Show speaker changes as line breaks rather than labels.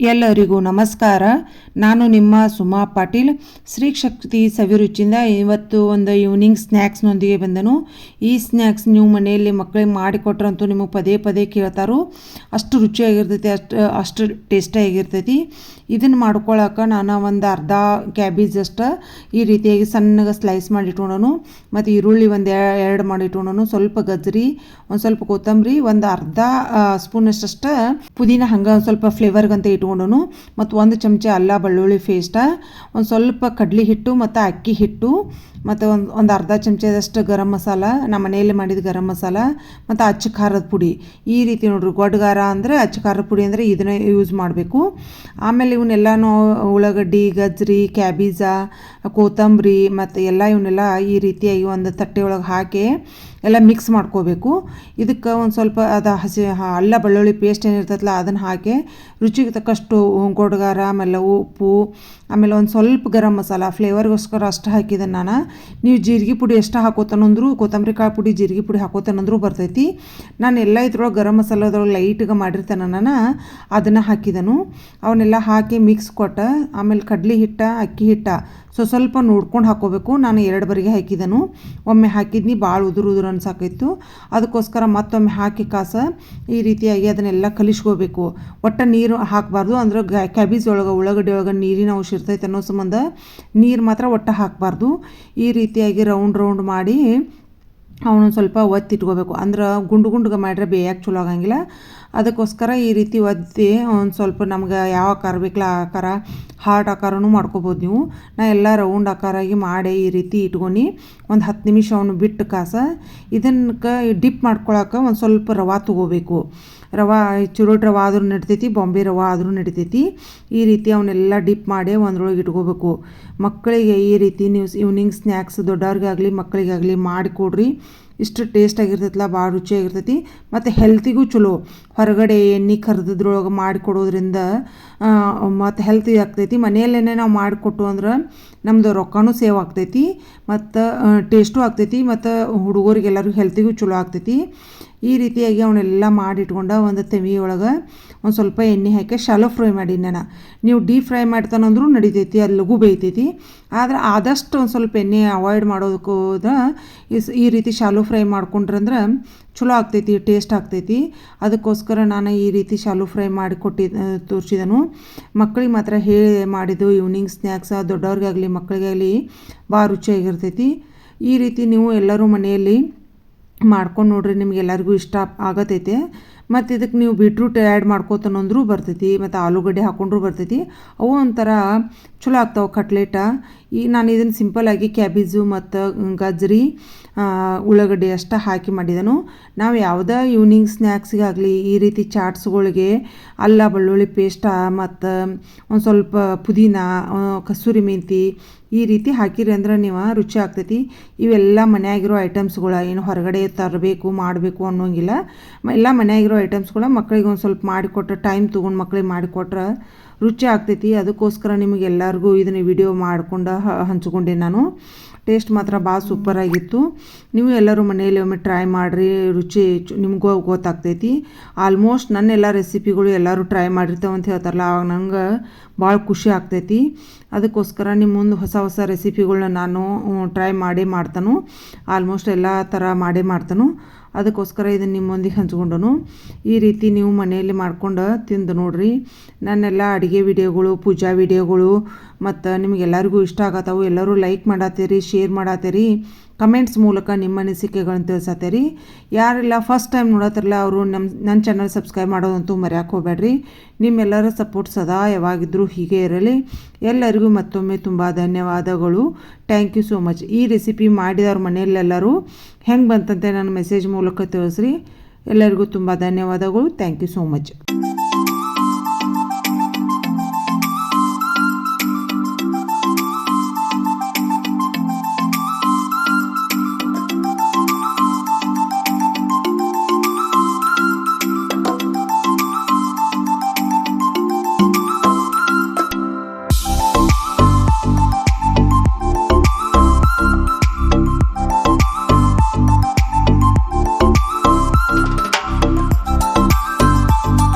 ಎಲ್ಲರಿಗೂ ನಮಸ್ಕಾರ. ನಾನು ನಿಮ್ಮ ಸುಮಾ ಪಾಟೀಲ್. ಶ್ರೀ ಶಕ್ತಿ ಸವಿರುಚಿಯಿಂದ ಇವತ್ತು ಒಂದು ಈವ್ನಿಂಗ್ ಸ್ನ್ಯಾಕ್ಸ್ನೊಂದಿಗೆ ಬಂದನು. ಈ ಸ್ನ್ಯಾಕ್ಸ್ ನೀವು ಮನೆಯಲ್ಲಿ ಮಕ್ಕಳಿಗೆ ಮಾಡಿಕೊಟ್ರಂತೂ ನಿಮಗೆ ಪದೇ ಪದೇ ಕೇಳ್ತಾರೋ, ಅಷ್ಟು ರುಚಿಯಾಗಿರ್ತೈತಿ, ಅಷ್ಟು ಟೇಸ್ಟಿಯಾಗಿರ್ತೈತಿ. ಇದನ್ನು ಮಾಡ್ಕೊಳಕ್ಕೆ ನಾನು ಒಂದು ಅರ್ಧ ಕ್ಯಾಬೇಜ್ ಅಷ್ಟು ಈ ರೀತಿಯಾಗಿ ಸಣ್ಣಗೆ ಸ್ಲೈಸ್ ಮಾಡಿ ಇಟ್ಕೊಂಡನು. ಮತ್ತು ಈರುಳ್ಳಿ ಒಂದು ಎರಡು ಮಾಡಿ ಇಟ್ಕೊಂಡನು, ಸ್ವಲ್ಪ ಗಜ್ರಿ, ಒಂದು ಸ್ವಲ್ಪ ಕೊತ್ತಂಬರಿ, ಒಂದು ಅರ್ಧ ಸ್ಪೂನಷ್ಟು ಪುದೀನ, ಹಂಗೆ ಒಂದು ಸ್ವಲ್ಪ ಫ್ಲೇವರ್ಗಂತ ಇಟ್ಕೊಂಡನು. ಮತ್ತು ಒಂದು ಚಮಚ ಅಲ್ಲ ಬೆಳ್ಳುಳ್ಳಿ ಪೇಸ್ಟ, ಒಂದು ಸ್ವಲ್ಪ ಕಡ್ಲಿ ಹಿಟ್ಟು ಮತ್ತು ಅಕ್ಕಿ ಹಿಟ್ಟು, ಮತ್ತು ಒಂದು ಅರ್ಧ ಚಮಚದಷ್ಟು ಗರಂ ಮಸಾಲ, ನಮ್ಮ ಮನೆಯಲ್ಲಿ ಮಾಡಿದ ಗರಂ ಮಸಾಲ, ಮತ್ತು ಅಚ್ಚ ಖಾರದ ಪುಡಿ. ಈ ರೀತಿ ನೋಡ್ರಿ, ಗೊಡ್ಗಾರ ಅಂದರೆ ಅಚ್ಚ ಖಾರದ ಪುಡಿ ಅಂದರೆ ಇದನ್ನೇ ಯೂಸ್ ಮಾಡಬೇಕು. ಆಮೇಲೆ ಇವನ್ನೆಲ್ಲನೂ ಉಳ್ಳಾಗಡ್ಡಿ, ಗಜ್ರಿ, ಕ್ಯಾಬೀಜ, ಕೊತ್ತಂಬರಿ ಮತ್ತು ಇವನ್ನೆಲ್ಲ ಈ ರೀತಿಯಾಗಿ ಒಂದು ತಟ್ಟೆ ಒಳಗೆ ಹಾಕಿ ಎಲ್ಲ ಮಿಕ್ಸ್ ಮಾಡ್ಕೋಬೇಕು. ಇದಕ್ಕೆ ಒಂದು ಸ್ವಲ್ಪ ಅದು ಅಲ್ಲ ಬೆಳ್ಳುಳ್ಳಿ ಪೇಸ್ಟ್ ಏನಿರ್ತೈತಲ್ಲ ಅದನ್ನು ಹಾಕಿ ರುಚಿಗೆ ತಕ್ಕಷ್ಟು ಗೊಡ್ಗಾರ, ಆಮೇಲೆ ಉಪ್ಪು, ಆಮೇಲೆ ಒಂದು ಸ್ವಲ್ಪ ಗರಂ ಮಸಾಲ ಫ್ಲೇವರ್ಗೋಸ್ಕರ ಅಷ್ಟು ಹಾಕಿದೆ ನಾನು. ನೀವು ಜೀರಿಗೆ ಪುಡಿ ಎಷ್ಟು ಹಾಕೋತಾನಂದ್ರು, ಕೊತ್ತಂಬರಿ ಕಾಳು ಪುಡಿ, ಜೀರಿಗೆ ಪುಡಿ ಹಾಕೋತಾನಂದ್ರೂ ಬರ್ತೈತಿ. ನಾನು ಎಲ್ಲ ಇದ್ರೊಳಗೆ ಗರಂ ಮಸಾಲದೊಳಗೆ ಲೈಟ್ಗೆ ಮಾಡಿರ್ತೇನೆ ನಾನು, ಅದನ್ನು ಹಾಕಿದನು. ಅವನ್ನೆಲ್ಲ ಹಾಕಿ ಮಿಕ್ಸ್ ಕೊಟ್ಟು ಆಮೇಲೆ ಕಡ್ಲಿ ಹಿಟ್ಟ, ಅಕ್ಕಿ ಹಿಟ್ಟ ಸ್ವಲ್ಪ ನೋಡ್ಕೊಂಡು ಹಾಕೋಬೇಕು. ನಾನು 2 ಬರಿಗೆ ಹಾಕಿದನು. ಒಮ್ಮೆ ಹಾಕಿದ್ನಿ, ಭಾಳ ಉದುರು ಅನ್ಸಾಕಿತ್ತು. ಅದಕ್ಕೋಸ್ಕರ ಮತ್ತೊಮ್ಮೆ ಹಾಕಿ ಈ ರೀತಿಯಾಗಿ ಅದನ್ನೆಲ್ಲ ಕಲಿಸ್ಕೋಬೇಕು. ಒಟ್ಟು ನೀರು ಹಾಕಬಾರ್ದು, ಅಂದ್ರೆ ಕ್ಯಾಬೇಜ್ ಒಳಗೆ ಉಳ್ಳಾಗಡ್ಡಿ ಒಳಗೆ ನೀರಿನ ಅಂಶ ಇರ್ತೈತೆ ಅನ್ನೋ ಸಂಬಂಧ ನೀರು ಮಾತ್ರ ಒಟ್ಟು ಹಾಕಬಾರ್ದು. ಈ ರೀತಿಯಾಗಿ ರೌಂಡ್ ಮಾಡಿ ಅವನೊಂದು ಸ್ವಲ್ಪ ಒತ್ತಿಟ್ಕೋಬೇಕು. ಅಂದ್ರೆ ಗುಂಡುಗೆ ಮಾಡಿದ್ರೆ ಬೇಯಕ್ಕೆ ಚಲೋ ಆಗಂಗಿಲ್ಲ. ಅದಕ್ಕೋಸ್ಕರ ಈ ರೀತಿ ಒತ್ತಿ ಒಂದು ಸ್ವಲ್ಪ ನಮ್ಗೆ ಯಾವ ಆಕಾರ ಬೇಕಲ್ಲ ಆ ಆಕಾರ, ಹಾರ್ಟ್ ಆಕಾರನೂ ಮಾಡ್ಕೋಬೋದು ನೀವು. ನಾ ಎಲ್ಲ ರೌಂಡ್ ಆಕಾರಾಗಿ ಮಾಡಿ ಈ ರೀತಿ ಇಟ್ಕೊಂಡು ಒಂದು 10 ನಿಮಿಷ ಅವನು ಬಿಟ್ಟು ಇದಕ್ಕೆ ಡಿಪ್ ಮಾಡ್ಕೊಳಕ್ಕೆ ಒಂದು ಸ್ವಲ್ಪ ರವೆ ತೊಗೋಬೇಕು. ರವೆ ಚುರೋಟ್ ರವೆ ಆದ್ರೂ ನಡಿತೈತಿ, ಬಾಂಬೆ ರವೆ ಆದ್ರೂ ನಡಿತೈತಿ. ಈ ರೀತಿ ಅವನ್ನೆಲ್ಲ ಡಿಪ್ ಮಾಡಿ ಒಂದ್ರೊಳಗೆ ಇಟ್ಕೋಬೇಕು. ಮಕ್ಕಳಿಗೆ ಈ ರೀತಿ ನೀವು ಈವ್ನಿಂಗ್ ಸ್ನ್ಯಾಕ್ಸ್ ದೊಡ್ಡವ್ರಿಗಾಗಲಿ ಮಕ್ಕಳಿಗಾಗಲಿ ಮಾಡಿಕೊಡ್ರಿ. ಇಷ್ಟು ಟೇಸ್ಟಾಗಿರ್ತೈತಲ್ಲ, ಭಾಳ ರುಚಿಯಾಗಿರ್ತೈತಿ ಮತ್ತು ಹೆಲ್ತಿಗೂ ಚಲೋ. ಹೊರಗಡೆ ಎಣ್ಣೆ ಕರ್ದಿದ್ರೊಳಗೆ ಮಾಡಿಕೊಡೋದ್ರಿಂದ ಮತ್ತು ಹೆಲ್ತಿ ಆಗ್ತೈತಿ. ಮನೆಯಲ್ಲೇ ನಾವು ಮಾಡಿಕೊಟ್ಟು ಅಂದ್ರೆ ನಮ್ಮದು ರೊಕ್ಕನೂ ಸೇವ್ ಆಗ್ತೈತಿ ಮತ್ತು ಟೇಸ್ಟು ಆಗ್ತೈತಿ ಮತ್ತು ಹುಡುಗರಿಗೆಲ್ಲರಿಗೂ ಹೆಲ್ತಿಗೂ ಚಲೋ ಆಗ್ತೈತಿ. ಈ ರೀತಿಯಾಗಿ ಅವನ್ನೆಲ್ಲ ಮಾಡಿಟ್ಕೊಂಡು ಒಂದು ತೆವಿ ಒಳಗೆ ಒಂದು ಸ್ವಲ್ಪ ಎಣ್ಣೆ ಹಾಕಿ ಶಾಲೋ ಫ್ರೈ ಮಾಡಿ. ನೀವು ಡೀಪ್ ಫ್ರೈ ಮಾಡ್ತಾನಂದ್ರೂ ನಡಿತೈತಿ, ಅದು ಲಘು ಬೇಯ್ತೈತಿ. ಆದರೆ ಆದಷ್ಟು ಒಂದು ಸ್ವಲ್ಪ ಎಣ್ಣೆ ಅವಾಯ್ಡ್ ಮಾಡೋದಕ್ಕೂ ಈ ರೀತಿ ಶಾಲೋ ಫ್ರೈ ಮಾಡ್ಕೊಂಡ್ರಂದ್ರೆ ಚಲೋ ಆಗ್ತೈತಿ, ಟೇಸ್ಟ್ ಆಗ್ತೈತಿ. ಅದಕ್ಕೋಸ್ಕರ ನಾನು ಈ ರೀತಿ ಶಾಲೋ ಫ್ರೈ ಮಾಡಿ ತೋರಿಸಿದನು. ಮಕ್ಕಳಿಗೆ ಮಾತ್ರ ಹೇಳಿ ಮಾಡಿದ್ದು ಈವ್ನಿಂಗ್ ಸ್ನ್ಯಾಕ್ಸ್ ದೊಡ್ಡವ್ರಿಗಾಗಲಿ ಮಕ್ಕಳಿಗಾಗಲಿ ಭಾಳ ರುಚಿಯಾಗಿರ್ತೈತಿ. ಈ ರೀತಿ ನೀವು ಎಲ್ಲರೂ ಮನೆಯಲ್ಲಿ ಮಾಡ್ಕೊಂಡು ನೋಡ್ರಿ, ನಿಮಗೆಲ್ಲರಿಗೂ ಇಷ್ಟ ಆಗತೈತೆ. ಮತ್ತು ಇದಕ್ಕೆ ನೀವು ಬೀಟ್ರೂಟ್ ಆ್ಯಡ್ ಮಾಡ್ಕೋತಾನಂದ್ರೂ ಬರ್ತೈತಿ, ಮತ್ತು ಆಲೂಗಡ್ಡೆ ಹಾಕ್ಕೊಂಡ್ರೂ ಬರ್ತೈತಿ. ಅವು ಒಂಥರ ಚಲೋ ಆಗ್ತಾವೆ ಕಟ್ಲೆಟ. ನಾನು ಇದನ್ನು ಸಿಂಪಲ್ಲಾಗಿ ಕ್ಯಾಬೇಜು ಮತ್ತು ಗಜ್ರಿ, ಉಳ್ಳಾಗಡ್ಡೆ ಅಷ್ಟು ಹಾಕಿ ಮಾಡಿದನು. ನಾವು ಯಾವುದೇ ಈವ್ನಿಂಗ್ ಸ್ನ್ಯಾಕ್ಸಿಗಾಗಲಿ ಈ ರೀತಿ ಚಾಟ್ಸ್ಗಳಿಗೆ ಅಲ್ಲ ಬೆಳ್ಳುಳ್ಳಿ ಪೇಸ್ಟ ಮತ್ತು ಒಂದು ಸ್ವಲ್ಪ ಪುದೀನ, ಕಸೂರಿ ಮೆಂತಿ ಈ ರೀತಿ ಹಾಕಿರಿ ಅಂದ್ರೆ ನೀವು ರುಚಿ ಆಗ್ತೈತಿ. ಇವೆಲ್ಲ ಮನೆಯಾಗಿರೋ ಐಟಮ್ಸ್ಗಳು, ಏನು ಹೊರಗಡೆ ತರಬೇಕು ಮಾಡಬೇಕು ಅನ್ನೋಂಗಿಲ್ಲ. ಎಲ್ಲ ಮನೆಯಾಗಿರೋ ಐಟಮ್ಸ್ಗಳು ಮಕ್ಕಳಿಗೆ ಒಂದು ಸ್ವಲ್ಪ ಮಾಡಿಕೊಟ್ರೆ, ಟೈಮ್ ತೊಗೊಂಡು ಮಕ್ಕಳಿಗೆ ಮಾಡಿಕೊಟ್ರೆ ರುಚಿ ಆಗ್ತೈತಿ. ಅದಕ್ಕೋಸ್ಕರ ನಿಮಗೆಲ್ಲರಿಗೂ ಇದನ್ನು ವಿಡಿಯೋ ಮಾಡಿಕೊಂಡು ಹಂಚ್ಕೊಂಡೆ ನಾನು. ಟೇಸ್ಟ್ ಮಾತ್ರ ಭಾಳ ಸೂಪರಾಗಿತ್ತು. ನೀವು ಎಲ್ಲರೂ ಮನೆಯಲ್ಲಿ ಒಮ್ಮೆ ಟ್ರೈ ಮಾಡಿರಿ, ರುಚಿ ನಿಮಗೂ ಗೊತ್ತಾಗ್ತೈತಿ. ಆಲ್ಮೋಸ್ಟ್ ನನ್ನೆಲ್ಲ ರೆಸಿಪಿಗಳು ಎಲ್ಲರೂ ಟ್ರೈ ಮಾಡಿರ್ತಾವೆ ಅಂತ ಹೇಳ್ತಾರಲ್ಲ, ಆವಾಗ ನಂಗೆ ಭಾಳ ಖುಷಿ ಆಗ್ತೈತಿ. ಅದಕ್ಕೋಸ್ಕರ ನಿಮ್ಮ ಮುಂದೆ ಹೊಸ ರೆಸಿಪಿಗಳನ್ನ ನಾನು ಟ್ರೈ ಮಾಡ್ತಾನು. ಆಲ್ಮೋಸ್ಟ್ ಎಲ್ಲ ಥರ ಮಾಡ್ತಾನು. ಅದಕ್ಕೋಸ್ಕರ ಇದನ್ನು ನಿಮ್ಮೊಂದಿಗೆ ಹಂಚ್ಕೊಂಡನು. ಈ ರೀತಿ ನೀವು ಮನೆಯಲ್ಲಿ ಮಾಡ್ಕೊಂಡು ತಿಂದು ನೋಡ್ರಿ. ನನ್ನೆಲ್ಲ ಅಡುಗೆ ವಿಡಿಯೋಗಳು, ಪೂಜಾ ವಿಡಿಯೋಗಳು ಮತ್ತು ನಿಮಗೆಲ್ಲರಿಗೂ ಇಷ್ಟ ಆಗತ್ತವು. ಎಲ್ಲರೂ ಲೈಕ್ ಮಾಡತ್ತೀರಿ, ಶೇರ್ ಮಾಡತ್ತೀರಿ, ಕಮೆಂಟ್ಸ್ ಮೂಲಕ ನಿಮ್ಮ ಅನಿಸಿಕೆಗಳನ್ನ ತಿಳಿಸತ್ತೀರಿ. ಯಾರೆಲ್ಲ ಫಸ್ಟ್ ಟೈಮ್ ನೋಡತ್ತಿರಲ್ಲ ಅವರು ನನ್ನ ಚಾನಲ್ ಸಬ್ಸ್ಕ್ರೈಬ್ ಮಾಡೋದಂತೂ ಮರೆಯೋಕೆ ಹೋಗಬೇಡ್ರಿ. ನಿಮ್ಮೆಲ್ಲರ ಸಪೋರ್ಟ್ ಸದಾ ಯಾವಾಗಿದ್ದರೂ ಹೀಗೆ ಇರಲಿ. ಎಲ್ಲರಿಗೂ ಮತ್ತೊಮ್ಮೆ ತುಂಬ ಧನ್ಯವಾದಗಳು. Thank you so much. ಈ ರೆಸಿಪಿ ಮಾಡಿದವ್ರ ಮನೆಯಲ್ಲೆಲ್ಲರೂ ಹೆಂಗೆ ಬಂತಂತೆ ನನ್ನ ಮೆಸೇಜ್ ಮೂಲಕ ತಿಳಿಸ್ರಿ. ಎಲ್ಲರಿಗೂ ತುಂಬ ಧನ್ಯವಾದಗಳು. Thank you so much.